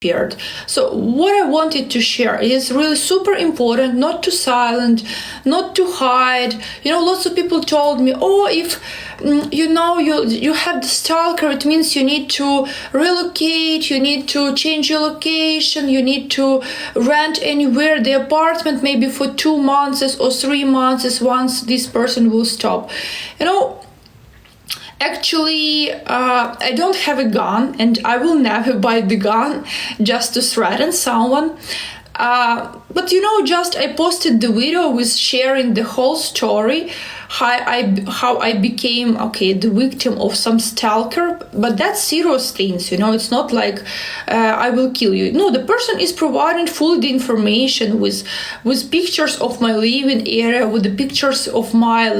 disappeared. So what I wanted to share is really super important, not to silence, not to hide. Lots of people told me, oh, if you have the stalker, it means you need to relocate, you need to change your location, you need to rent anywhere the apartment, maybe for 2 months or 3 months once this person will stop. Actually, I don't have a gun, and I will never buy the gun just to threaten someone. But just I posted the video with sharing the whole story, how I became the victim of some stalker. But that's serious things, it's not like I will kill you. No, the person is providing full the information with pictures of my living area, with the pictures of my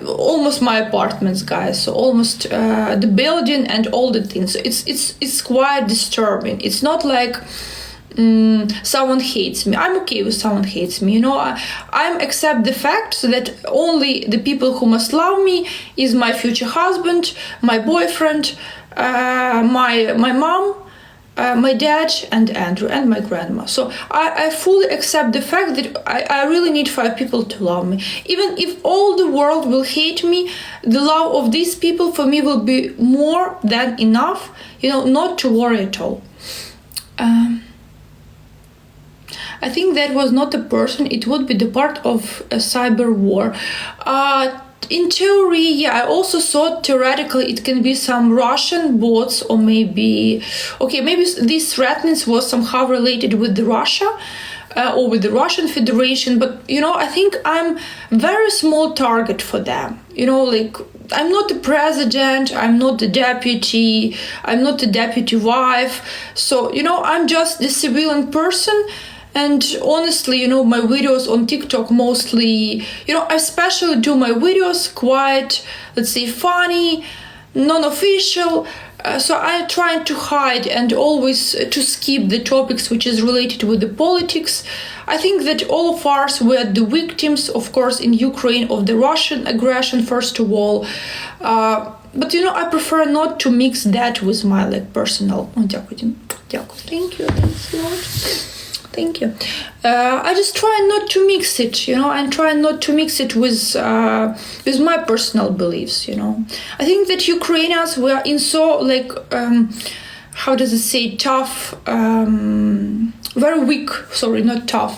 almost my apartments, guys. So almost the building and all the things. So it's quite disturbing. It's not like someone hates me. I'm okay with someone hates me. I accept the fact that only the people who must love me is my future husband, my boyfriend, my mom, my dad, and Andrew, and my grandma. So I fully accept the fact that I really need 5 people to love me. Even if all the world will hate me, the love of these people for me will be more than enough, not to worry at all. I think that was not a person, it would be the part of a cyber war. In theory, I also thought theoretically it can be some Russian bots, or maybe this threatness was somehow related with the Russia or with the Russian Federation. But, I think I'm very small target for them. I'm not the president, I'm not the deputy, I'm not the deputy wife. So, I'm just the civilian person. And honestly, my videos on TikTok mostly, I especially do my videos quite, let's say, funny, non-official. So I'm trying to hide and always to skip the topics which is related with the politics. I think that all of us were the victims, of course, in Ukraine of the Russian aggression, first of all. But, I prefer not to mix that with my personal. Thank you. Thanks a lot. Thank you. I just try not to mix it, and try not to mix it with my personal beliefs, I think that Ukrainians were in so, tough, very weak,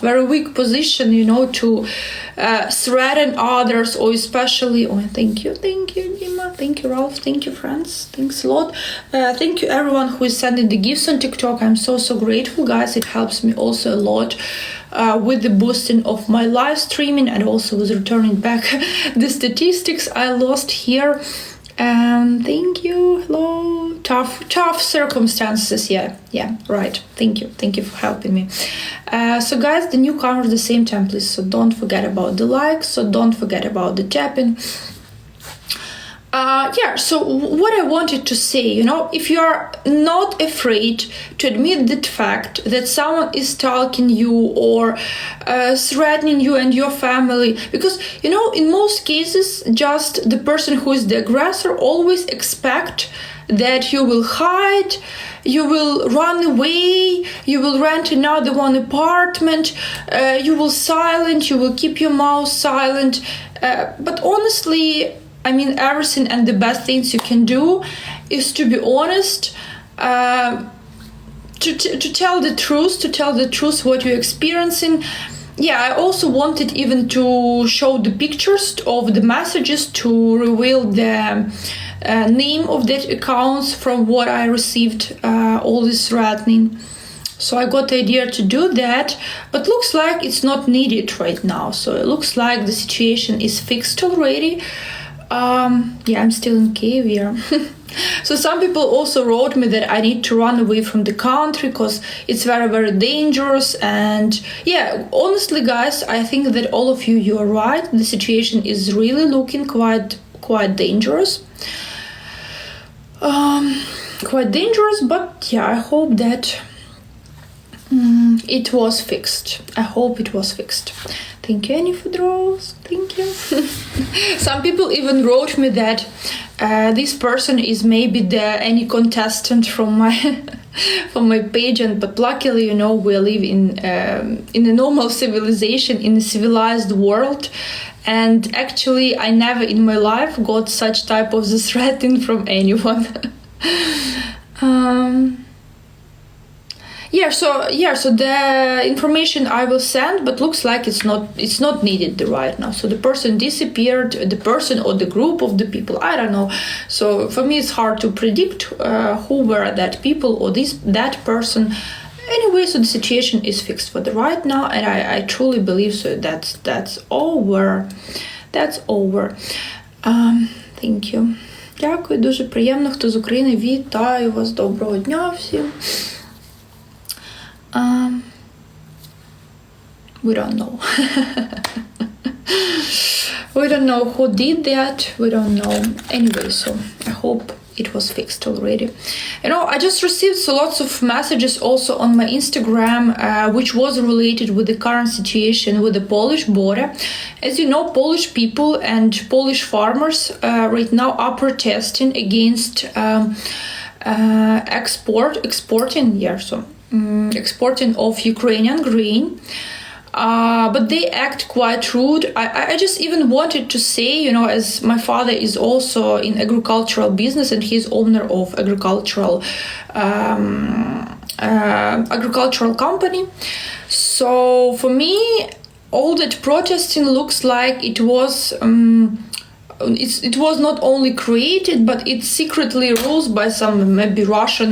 very weak position, to threaten others, or especially, thank you, Dima, thank you, Ralph, thank you, friends, thanks a lot. Thank you, everyone who is sending the gifts on TikTok. I'm so grateful, guys. It helps me also a lot with the boosting of my live streaming, and also with returning back the statistics I lost here. Thank you. Hello. Tough circumstances. Yeah, right. Thank you for helping me. So guys, the newcomers, the same time, please. So don't forget about the likes. So don't forget about the tapping. So what I wanted to say, if you are not afraid to admit the fact that someone is stalking you or threatening you and your family, because, in most cases, just the person who is the aggressor always expect that you will hide, you will run away, you will rent another one apartment, you will silent, you will keep your mouth silent. But honestly, everything and the best things you can do is to be honest, to tell the truth what you're experiencing. I also wanted even to show the pictures of the messages to reveal the name of that accounts from what I received, all this threatening. So I got the idea to do that, but looks like it's not needed right now. So it looks like the situation is fixed already. I'm still in Kiev here. So some people also wrote me that I need to run away from the country because it's very, very dangerous. And honestly, guys, I think that all of you are right. The situation is really looking quite dangerous. Quite dangerous, but I hope that it was fixed. I hope it was fixed. Thank you, Annie, for draws. Thank you. Some people even wrote me that this person is maybe any contestant from my for my page, but luckily, we live in a normal civilization, in a civilized world. And actually, I never in my life got such type of the threatening from anyone. So the information I will send, but looks like it's not needed right now. So the person disappeared, the person or the group of the people, I don't know. So for me, it's hard to predict who were that people or that person. Anyway, so the situation is fixed for the right now, and I truly believe so. That's over. That's over. Thank you. Дякую, дуже приємно. Хто з України, вітаю вас. Доброго дня всім. We don't know. We don't know who did that. We don't know. Anyway, so I hope it was fixed already. I just received lots of messages also on my Instagram, which was related with the current situation with the Polish border. As you know, Polish people and Polish farmers right now are protesting against exporting of Ukrainian grain. But they act quite rude. I just even wanted to say, as my father is also in agricultural business and he's owner of agricultural company. So for me, all that protesting looks like it was it was not only created, but it's secretly rules by some maybe Russian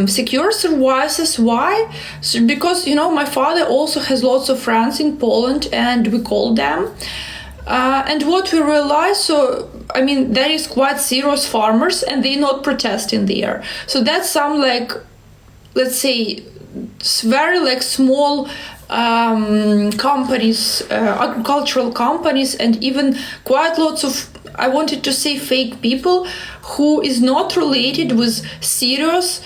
secure services. Why? So because my father also has lots of friends in Poland, and we call them. And what we realize, there is quite serious farmers, and they're not protesting there. So that's some let's say, very small companies, agricultural companies, and even quite lots of, I wanted to say, fake people who is not related with serious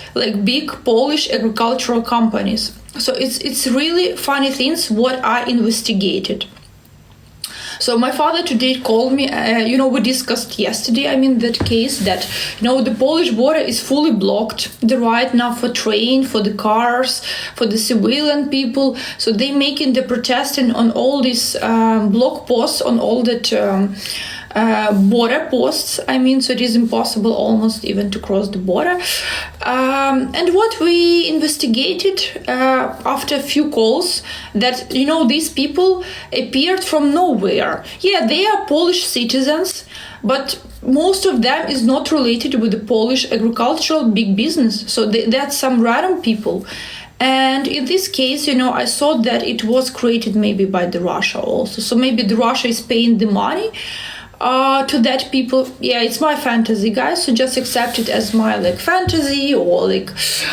big Polish agricultural companies. So it's really funny things what I investigated. So my father today called me, we discussed yesterday, that case that, the Polish border is fully blocked right now for train, for the cars, for the civilian people. So they making the protesting on all these block posts, on all that border posts. So it is impossible almost even to cross the border. And what we investigated after a few calls, that, these people appeared from nowhere. Yeah, they are Polish citizens, but most of them is not related with the Polish agricultural big business. So that's some random people. And in this case, I thought that it was created maybe by the Russia also. So maybe the Russia is paying the money to that people. Yeah, it's my fantasy, guys, so just accept it as my fantasy, or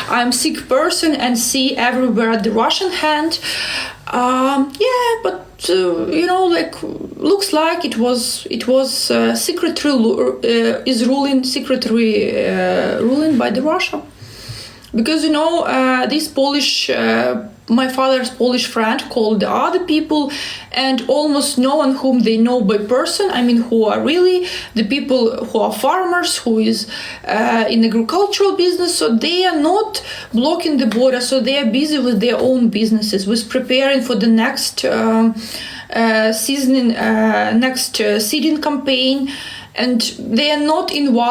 I'm sick person and see everywhere the Russian hand. But looks like it was secretary ruling by the Russia, because this Polish my father's Polish friend called the other people, and almost no one whom they know by person, who are really the people who are farmers, who is in agricultural business. So they are not blocking the border, so they are busy with their own businesses, with preparing for the next seeding campaign, and they are not involved